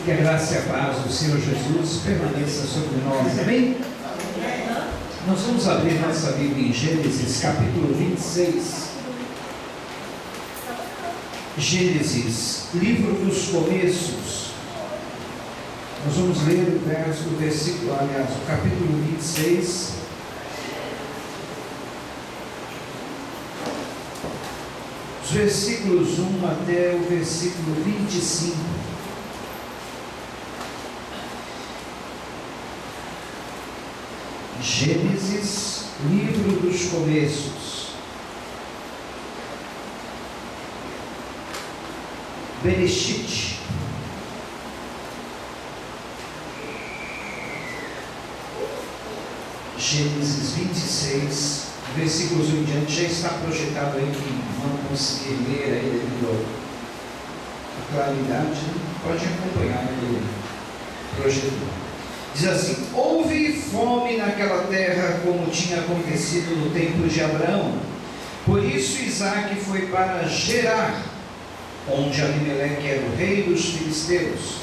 Que a graça e a paz do Senhor Jesus permaneça sobre nós, amém? Nós vamos abrir nossa Bíblia em Gênesis capítulo 26. Gênesis, livro dos começos. Nós vamos ler o versículo, aliás, o capítulo 26. Os versículos 1 até o versículo 25. Gênesis, livro dos começos. Bereshit. Gênesis 26, versículos 1 em diante, já está projetado aí, que não consegui ler aí devido à claridade, pode acompanhar ele projetado. Diz assim: houve fome naquela terra, como tinha acontecido no tempo de Abraão. Por isso Isaque foi para Gerar, onde Abimeleque era o rei dos filisteus.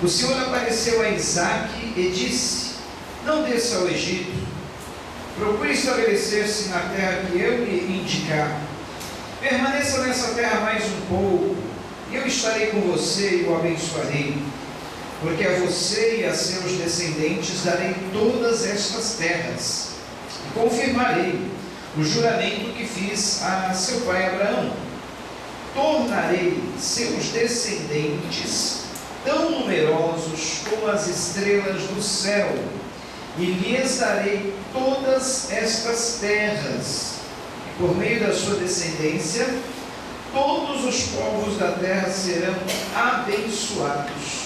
O Senhor apareceu a Isaque e disse: não desça ao Egito, procure estabelecer-se na terra que eu lhe indicar. Permaneça nessa terra mais um pouco, e eu estarei com você e o abençoarei. Porque a você e a seus descendentes darei todas estas terras, e confirmarei o juramento que fiz a seu pai Abraão. Tornarei seus descendentes tão numerosos como as estrelas do céu, e lhes darei todas estas terras, e por meio da sua descendência, todos os povos da terra serão abençoados.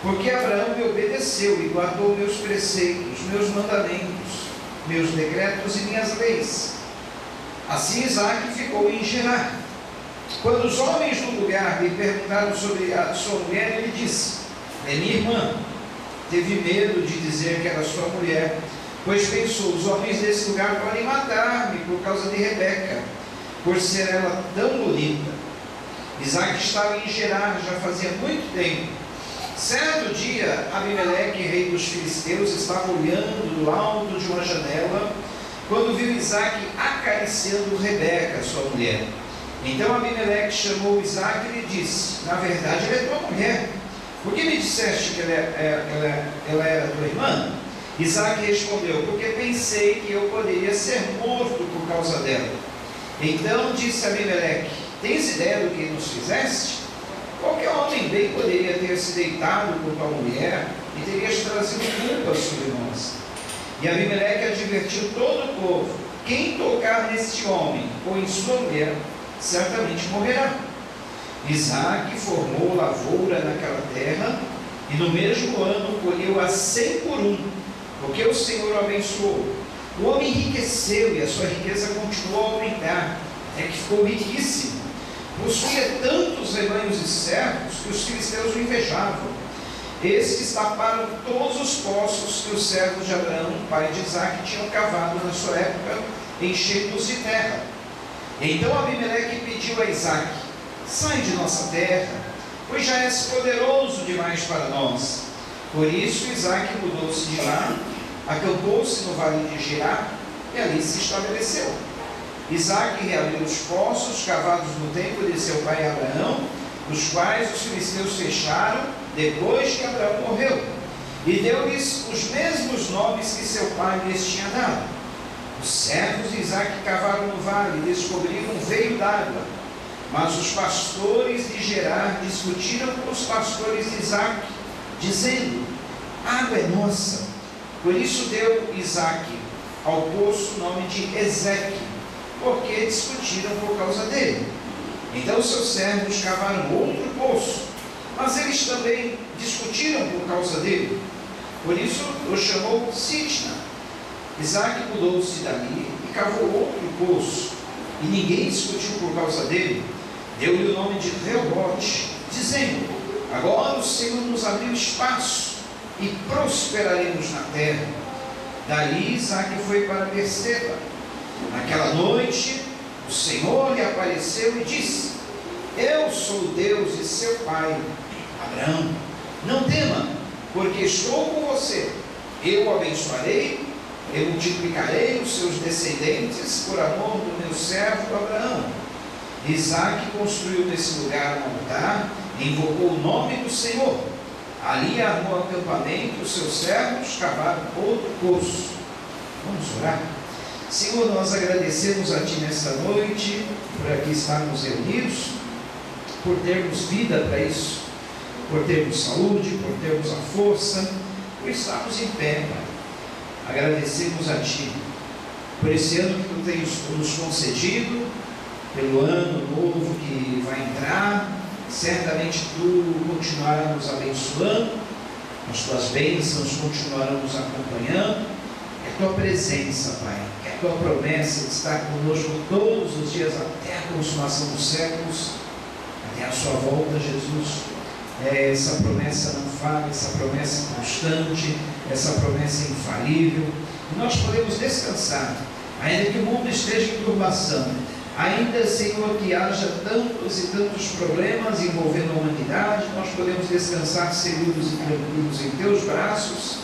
Porque Abraão me obedeceu e guardou meus preceitos, meus mandamentos, meus decretos e minhas leis. Assim Isaque ficou em Gerar. Quando os homens do lugar lhe perguntaram sobre a sua mulher, ele disse: é minha irmã. Teve medo de dizer que era sua mulher, pois pensou: os homens desse lugar podem matar-me por causa de Rebeca, por ser ela tão bonita. Isaque estava em Gerar já fazia muito tempo. Certo dia, Abimeleque, rei dos filisteus, estava olhando do alto de uma janela, quando viu Isaque acariciando Rebeca, sua mulher. Então Abimeleque chamou Isaque e lhe disse: na verdade, ela é tua mulher. Por que me disseste que ela era tua irmã? Isaque respondeu: porque pensei que eu poderia ser morto por causa dela. Então disse Abimeleque: tens ideia do que nos fizeste? Qualquer homem bem poderia ter se deitado com tua mulher e terias trazido culpa sobre nós. E Abimeleque advertiu todo o povo: quem tocar neste homem ou em sua mulher, certamente morrerá. Isaque formou lavoura naquela terra, e no mesmo ano colheu a 100 por 1, porque o Senhor o abençoou. O homem enriqueceu e a sua riqueza continuou a aumentar, é que ficou riquíssimo. Possuía tantos rebanhos e servos que os filisteus o invejavam. Estes taparam todos os poços que os servos de Abraão, pai de Isaque, tinham cavado na sua época, enchendo-os de terra. Então Abimeleque pediu a Isaque: sai de nossa terra, pois já és poderoso demais para nós. Por isso Isaque mudou-se de lá, acampou-se no vale de Gerar e ali se estabeleceu. Isaque reabriu os poços cavados no tempo de seu pai Abraão, os quais os filisteus fecharam depois que Abraão morreu, e deu-lhes os mesmos nomes que seu pai lhes tinha dado. Os servos de Isaque cavaram no vale e descobriram um veio d'água, mas os pastores de Gerar discutiram com os pastores de Isaque, dizendo: a água é nossa. Por isso deu Isaque ao poço o nome de Ezeque, porque discutiram por causa dele. Então seus servos cavaram outro poço, mas eles também discutiram por causa dele. Por isso o chamou Sitna. Isaque mudou-se dali e cavou outro poço, e ninguém discutiu por causa dele. Deu-lhe o nome de Reobote, dizendo: agora o Senhor nos abriu espaço e prosperaremos na terra. Dali Isaque foi para Berseba. Naquela noite o Senhor lhe apareceu e disse: eu sou o Deus de seu pai Abraão. Não tema, porque estou com você. Eu o abençoarei, eu multiplicarei os seus descendentes por amor do meu servo Abraão. Isaque construiu nesse lugar um altar, invocou o nome do Senhor. Ali armou acampamento, os seus servos cavaram outro poço. Vamos orar? Senhor, nós agradecemos a Ti nesta noite, por aqui estarmos reunidos, por termos vida para isso, por termos saúde, por termos a força, por estarmos em pé, Pai. Agradecemos a Ti por esse ano que Tu tens nos concedido, pelo ano novo que vai entrar. Certamente Tu continuarás nos abençoando, as Tuas bênçãos continuarão nos acompanhando. É a Tua presença, Pai, é a Tua promessa de estar conosco todos os dias até a consumação dos séculos, até a Sua volta, Jesus. Essa promessa não falha, essa promessa constante, essa promessa infalível. E nós podemos descansar, ainda que o mundo esteja em turbação, ainda, Senhor, que haja tantos e tantos problemas envolvendo a humanidade, nós podemos descansar seguros e tranquilos em Teus braços,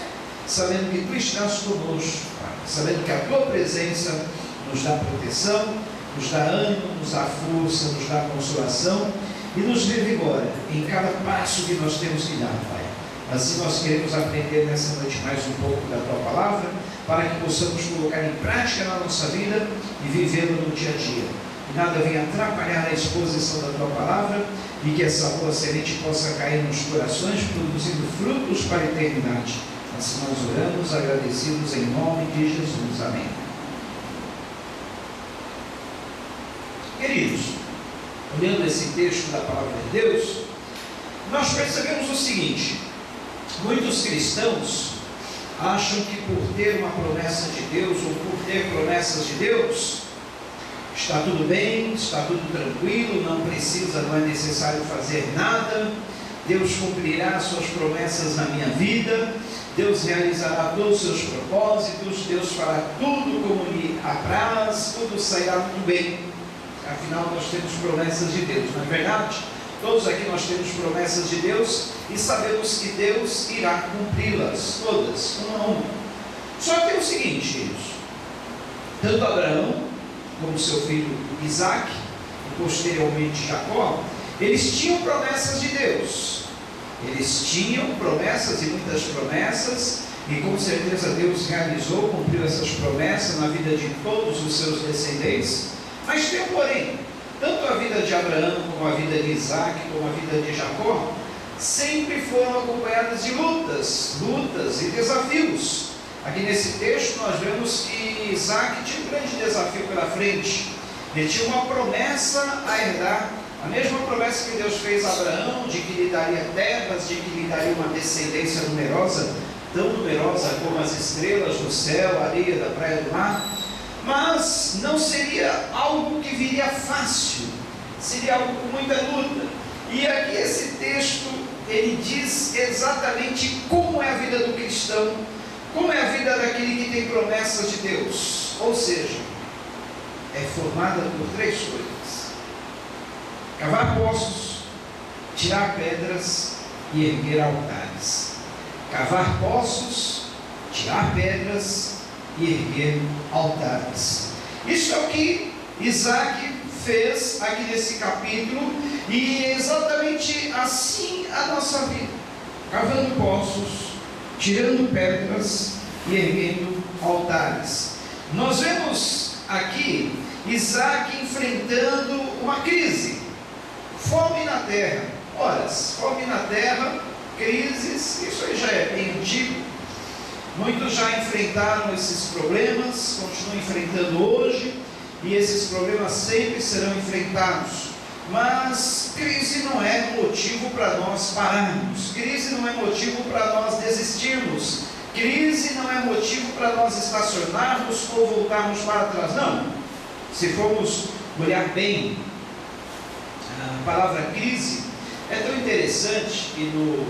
sabendo que Tu estás conosco, Pai, sabendo que a Tua presença nos dá proteção, nos dá ânimo, nos dá força, nos dá consolação e nos revigora em cada passo que nós temos que dar, Pai. Assim nós queremos aprender nessa noite mais um pouco da Tua palavra, para que possamos colocar em prática na nossa vida e vivê-la no dia a dia. Que nada venha atrapalhar a exposição da Tua palavra e que essa boa semente possa cair nos corações, produzindo frutos para a eternidade. Assim nós oramos, agradecidos em nome de Jesus. Amém. Queridos, olhando esse texto da palavra de Deus, nós percebemos o seguinte: muitos cristãos acham que por ter uma promessa de Deus, ou por ter promessas de Deus, está tudo bem, está tudo tranquilo, não é necessário fazer nada, Deus cumprirá as suas promessas na minha vida, Deus realizará todos os seus propósitos, Deus fará tudo como lhe apraz, tudo sairá muito bem. Afinal, nós temos promessas de Deus, não é verdade? Todos aqui nós temos promessas de Deus e sabemos que Deus irá cumpri-las todas, uma a uma. Só que é o seguinte, queridos: tanto Abraão como seu filho Isaque e posteriormente Jacó, eles tinham promessas de Deus. Eles tinham promessas e muitas promessas, e com certeza Deus realizou, cumpriu essas promessas na vida de todos os seus descendentes. Mas tem um porém: tanto a vida de Abraão, como a vida de Isaque, como a vida de Jacó, sempre foram acompanhadas de lutas e desafios. Aqui nesse texto nós vemos que Isaque tinha um grande desafio pela frente. Ele tinha uma promessa a herdar, a mesma promessa que Deus fez a Abraão, de que lhe daria terras, de que lhe daria uma descendência numerosa, tão numerosa como as estrelas do céu, a areia da praia do mar. Mas não seria algo que viria fácil, seria algo com muita luta. E aqui esse texto, ele diz exatamente como é a vida do cristão, como é a vida daquele que tem promessas de Deus. Ou seja, é formada por três coisas: cavar poços, tirar pedras e erguer altares. Cavar poços, tirar pedras e erguer altares. Isso é o que Isaque fez aqui nesse capítulo, e é exatamente assim a nossa vida: cavando poços, tirando pedras e erguendo altares. Nós vemos aqui Isaque enfrentando uma crise, fome na terra. Ora, fome na terra, crises, isso aí já é bem antigo. Muitos já enfrentaram esses problemas, continuam enfrentando hoje, e esses problemas sempre serão enfrentados. Mas crise não é motivo para nós pararmos, crise não é motivo para nós desistirmos, crise não é motivo para nós estacionarmos ou voltarmos para trás. Não. Se formos olhar bem, a palavra crise é tão interessante que no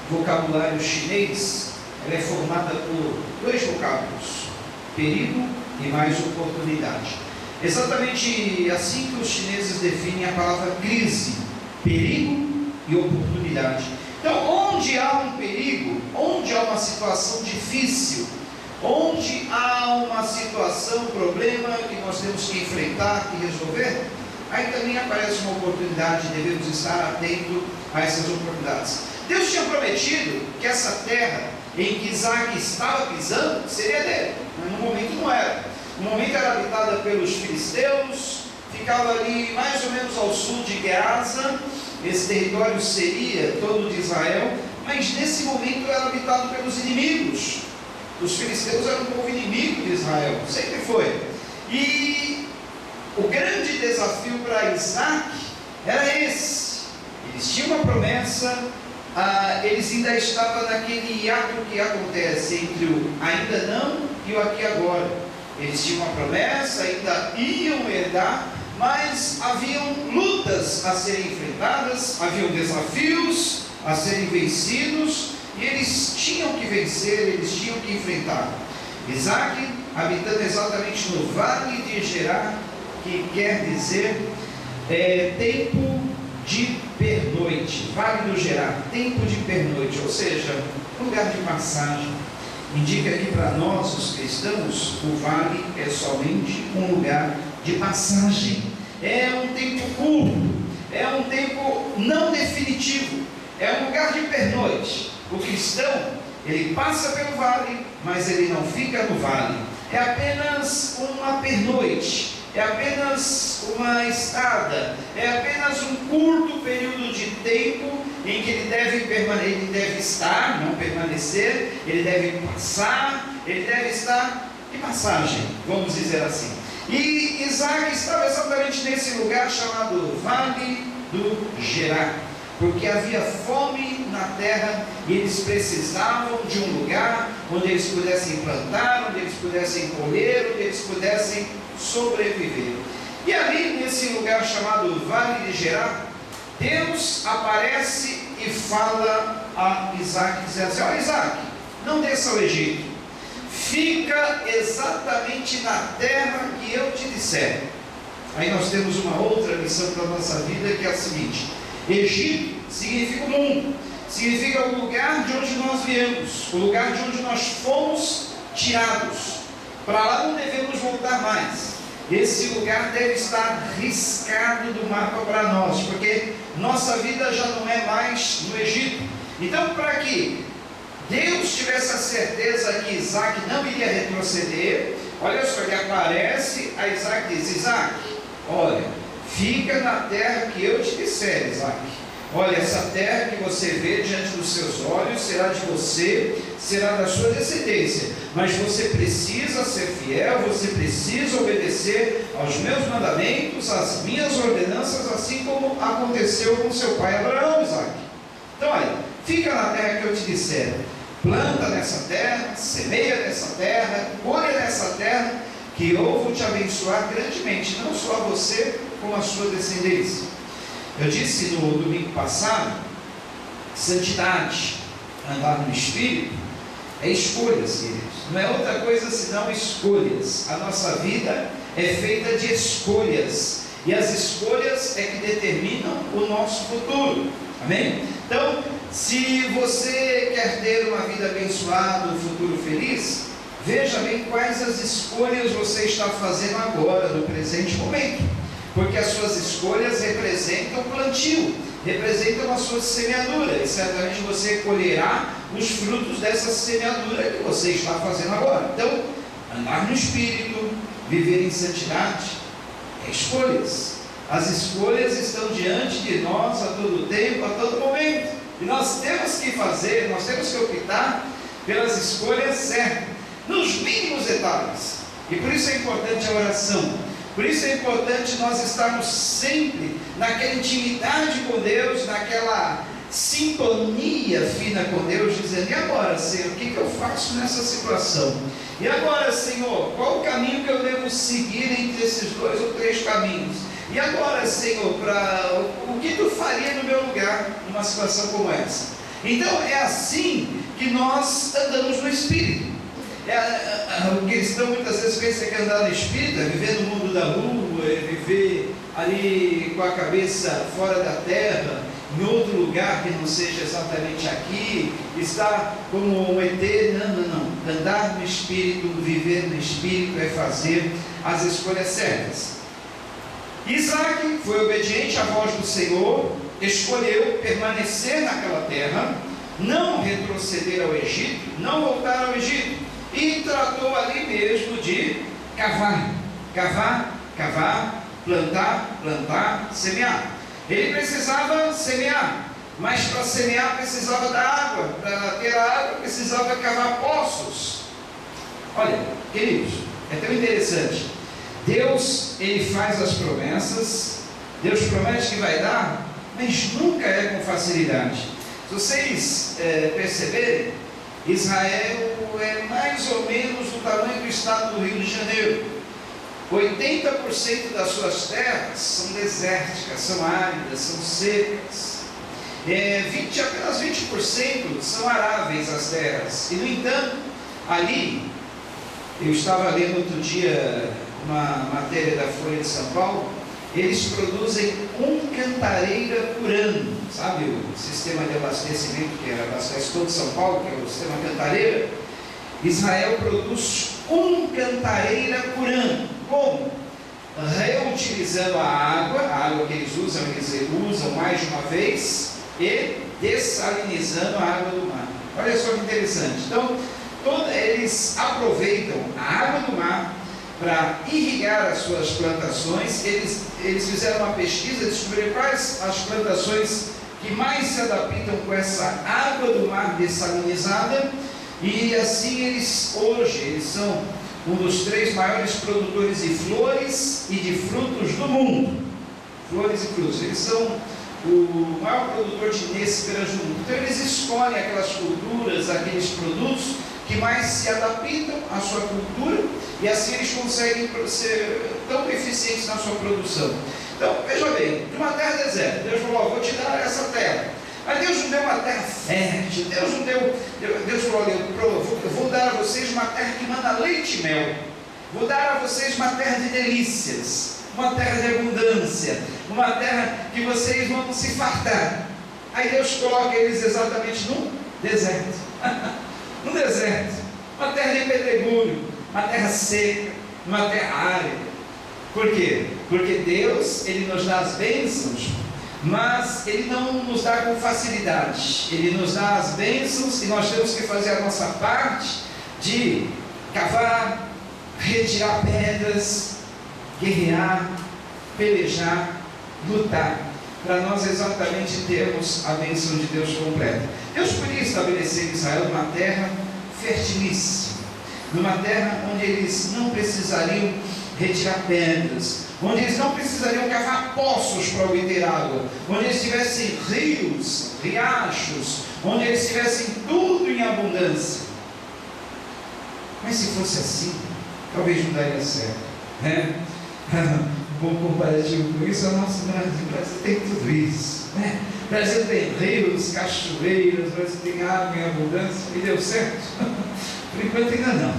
vocabulário chinês ela é formada por dois vocábulos: perigo e mais oportunidade. Exatamente assim que os chineses definem a palavra crise: perigo e oportunidade. Então, onde há um perigo, onde há uma situação difícil, onde há uma situação, um problema que nós temos que enfrentar, que resolver, aí também aparece uma oportunidade, devemos estar atentos a essas oportunidades. Deus tinha prometido que essa terra em que Isaac estava pisando seria dele, mas no momento não era. No momento era habitada pelos filisteus, ficava ali mais ou menos ao sul de Geasa. Esse território seria todo de Israel, mas nesse momento era habitado pelos inimigos. Os filisteus eram um povo inimigo de Israel, sempre foi. E o grande desafio para Isaac era esse. Eles tinham uma promessa, eles ainda estavam naquele hiato que acontece entre o ainda não e o aqui agora. Eles tinham uma promessa, ainda iam herdar, mas haviam lutas a serem enfrentadas, haviam desafios a serem vencidos, e eles tinham que vencer, eles tinham que enfrentar. Isaac, habitando exatamente no vale de Gerar, que quer dizer tempo de pernoite, vale do Gerar, tempo de pernoite, ou seja, lugar de passagem. Indica que para nós, os cristãos, o vale é somente um lugar de passagem, é um tempo curto, é um tempo não definitivo, é um lugar de pernoite. O cristão, ele passa pelo vale, mas ele não fica no vale, é apenas uma pernoite, é apenas uma estada, é apenas um curto período de tempo em que ele deve estar, não permanecer, ele deve passar, ele deve estar de passagem, vamos dizer assim. E Isaac estava exatamente nesse lugar chamado Vale do Gerar, porque havia fome na terra e eles precisavam de um lugar onde eles pudessem plantar, onde eles pudessem colher, onde eles pudessem sobreviver. E ali nesse lugar chamado Vale de Gerar, Deus aparece e fala a Isaac, dizendo assim: olha, Isaac, não desça ao Egito, fica exatamente na terra que eu te disser. Aí nós temos uma outra lição para a nossa vida, que é a seguinte: Egito significa o mundo, significa o lugar de onde nós viemos, o lugar de onde nós fomos tirados. Para lá não devemos voltar mais. Esse lugar deve estar riscado do mapa para nós, porque nossa vida já não é mais no Egito. Então, para que Deus tivesse a certeza que Isaac não iria retroceder, olha só, ele aparece a Isaac e diz: Isaac, olha, fica na terra que eu te disser, Isaac. Olha, essa terra que você vê diante dos seus olhos será de você, será da sua descendência, mas você precisa ser fiel, você precisa obedecer aos meus mandamentos, às minhas ordenanças, assim como aconteceu com seu pai Abraão, Isaac. Então olha, fica na terra que eu te disser, planta nessa terra, semeia nessa terra, colhe nessa terra, que eu vou te abençoar grandemente, não só a você, como a sua descendência. Eu disse no domingo passado, santidade, andar no Espírito, é escolhas, queridos. Não é outra coisa senão escolhas. A nossa vida é feita de escolhas, e as escolhas é que determinam o nosso futuro. Amém? Então, se você quer ter uma vida abençoada, um futuro feliz, veja bem quais as escolhas você está fazendo agora, no presente momento, porque as suas escolhas representam plantio, representam a sua semeadura, e certamente você colherá os frutos dessa semeadura que você está fazendo agora. Então, andar no Espírito, viver em santidade, é escolhas. As escolhas estão diante de nós a todo tempo, a todo momento, e nós temos que fazer, nós temos que optar pelas escolhas certas, nos mínimos detalhes. E por isso é importante a oração. Por isso é importante nós estarmos sempre naquela intimidade com Deus, naquela sintonia fina com Deus, dizendo: e agora, Senhor, o que eu faço nessa situação? E agora, Senhor, qual o caminho que eu devo seguir entre esses 2 ou 3 caminhos? E agora, Senhor, o que tu faria no meu lugar numa situação como essa? Então é assim que nós andamos no Espírito. O cristão muitas vezes pensa que andar no Espírito é viver no mundo da lua, é viver ali com a cabeça fora da terra, em outro lugar que não seja exatamente aqui, está como um ET. Não. Andar no Espírito, viver no Espírito é fazer as escolhas certas. Isaac foi obediente à voz do Senhor, escolheu permanecer naquela terra, não retroceder ao Egito, não voltar ao Egito, e tratou ali mesmo de cavar, plantar, semear. Ele precisava semear, mas para semear precisava da água, para ter a água precisava cavar poços. Olha, queridos, é tão interessante. Deus, Ele faz as promessas, Deus promete que vai dar, mas nunca é com facilidade. Se vocês perceberem, Israel é mais ou menos do tamanho do estado do Rio de Janeiro. 80% das suas terras são desérticas, são áridas, são secas. Apenas 20% são aráveis as terras. E no entanto, ali, eu estava lendo outro dia uma matéria da Folha de São Paulo, eles produzem 1 cantareira por ano. Sabe o sistema de abastecimento que abastece todo São Paulo, que é o sistema cantareira? Israel produz 1 cantareira por ano. Como? Reutilizando a água que eles usam mais de uma vez, e dessalinizando a água do mar. Olha só que interessante. Então, eles aproveitam a água do mar para irrigar as suas plantações. Eles fizeram uma pesquisa, descobriram quais as plantações que mais se adaptam com essa água do mar dessalinizada, e assim eles são um dos 3 maiores produtores de flores e de frutos do mundo. Flores e frutos, eles são o maior produtor de nêsperas do mundo. Então eles escolhem aquelas culturas, aqueles produtos que mais se adaptam à sua cultura, e assim eles conseguem ser tão eficientes na sua produção. Então, veja bem, de uma terra deserta, Deus falou: vou te dar essa terra. Mas Deus não deu uma terra fértil, Deus falou: eu vou dar a vocês uma terra que manda leite e mel, vou dar a vocês uma terra de delícias, uma terra de abundância, uma terra que vocês vão se fartar. Aí Deus coloca eles exatamente no deserto, no deserto, uma terra de pedregulho, uma terra seca, uma terra árida. Por quê? Porque Deus, Ele nos dá as bênçãos, mas Ele não nos dá com facilidade. Ele nos dá as bênçãos e nós temos que fazer a nossa parte de cavar, retirar pedras, guerrear, pelejar, lutar, para nós exatamente termos a bênção de Deus completa. Deus podia estabelecer Israel numa terra fertilíssima, numa terra onde eles não precisariam retirar pedras, onde eles não precisariam cavar poços para obter água, onde eles tivessem rios, riachos, onde eles tivessem tudo em abundância. Mas se fosse assim, talvez não daria certo, né? Um bom comparativo com isso é o nosso Brasil. O Brasil tem tudo isso, né? O Brasil tem rios, cachoeiras, o Brasil tem água em abundância, e deu certo? Por enquanto ainda não.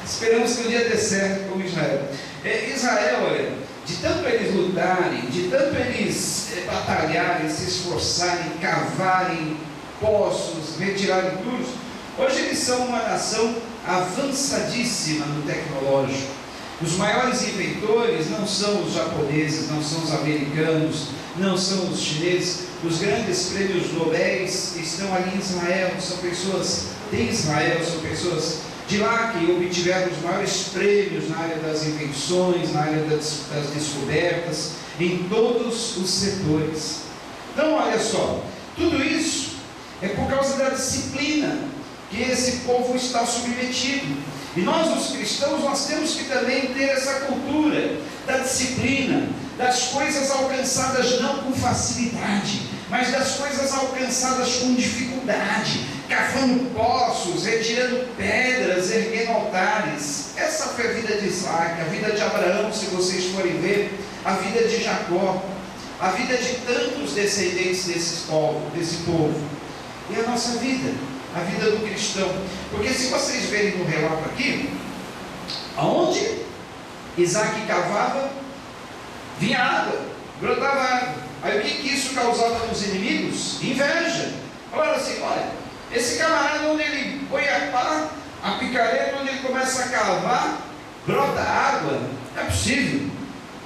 Esperamos que um dia dê certo como Israel. Israel, olha, de tanto eles lutarem, de tanto eles batalharem, se esforçarem, cavarem poços, retirarem tudo, hoje eles são uma nação avançadíssima no tecnológico. Os maiores inventores não são os japoneses, não são os americanos, não são os chineses. Os grandes prêmios Nobel estão ali em Israel, são pessoas de Israel, são pessoas de lá que obtiveram os maiores prêmios na área das invenções, na área das descobertas, em todos os setores. Então, olha só, tudo isso é por causa da disciplina que esse povo está submetido. E nós, os cristãos, nós temos que também ter essa cultura da disciplina, das coisas alcançadas não com facilidade, mas das coisas alcançadas com dificuldade, cavando poços, retirando pedras, erguendo altares. Essa foi a vida de Isaac, a vida de Abraão, se vocês forem ver, a vida de Jacó, a vida de tantos descendentes desse povo, e a nossa vida, a vida do cristão. Porque se vocês verem no relato aqui, aonde Isaac cavava, vinha água, brotava água. Aí o que isso causava nos inimigos? Inveja. Falaram assim: olha, esse camarada, onde ele põe a pá, a picareta, onde ele começa a cavar, brota água. Não é possível,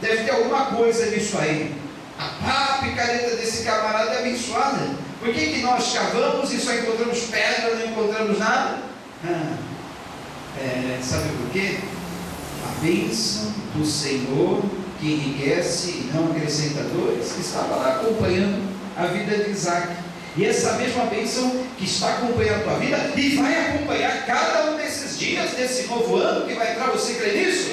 deve ter alguma coisa nisso aí. A pá, a picareta desse camarada é abençoada. Por que nós cavamos e só encontramos pedra, não encontramos nada? Sabe por quê? A bênção do Senhor que enriquece e não acrescenta dores, que estava lá acompanhando a vida de Isaac. E essa mesma bênção que está acompanhando a tua vida e vai acompanhar cada um desses dias, desse novo ano que vai entrar, você crê nisso?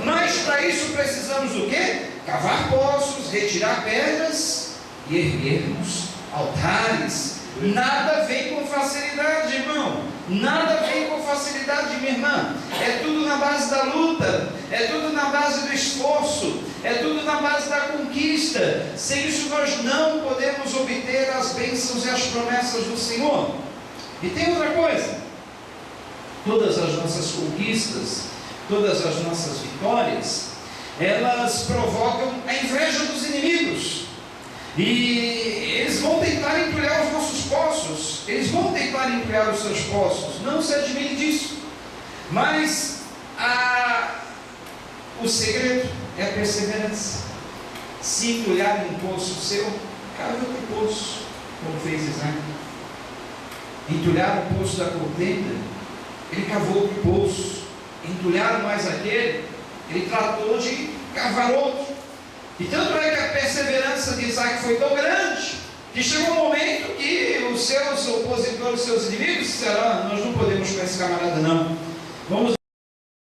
Mas para isso precisamos do quê? Cavar poços, retirar pedras e erguermos altares. Nada vem com facilidade, irmão. Nada vem com facilidade, minha irmã. É tudo na base da luta, é tudo na base do esforço, é tudo na base da conquista. Sem isso nós não podemos obter as bênçãos e as promessas do Senhor. E tem outra coisa: todas as nossas conquistas, todas as nossas vitórias, elas provocam a inveja dos inimigos. E eles vão tentar entulhar os nossos poços, eles vão tentar entulhar os seus poços, não se admire disso. Mas o segredo é a perseverança. Se entulhar um poço seu, cave outro poço, como fez Isaac. Entulhar o poço da contenda, ele cavou outro poço. Entulharam mais aquele, ele tratou de cavar outro. E tanto é que a perseverança de Isaac foi tão grande, que chegou um momento que os seus opositores, os seus inimigos disseram: nós não podemos com esse camarada não, vamos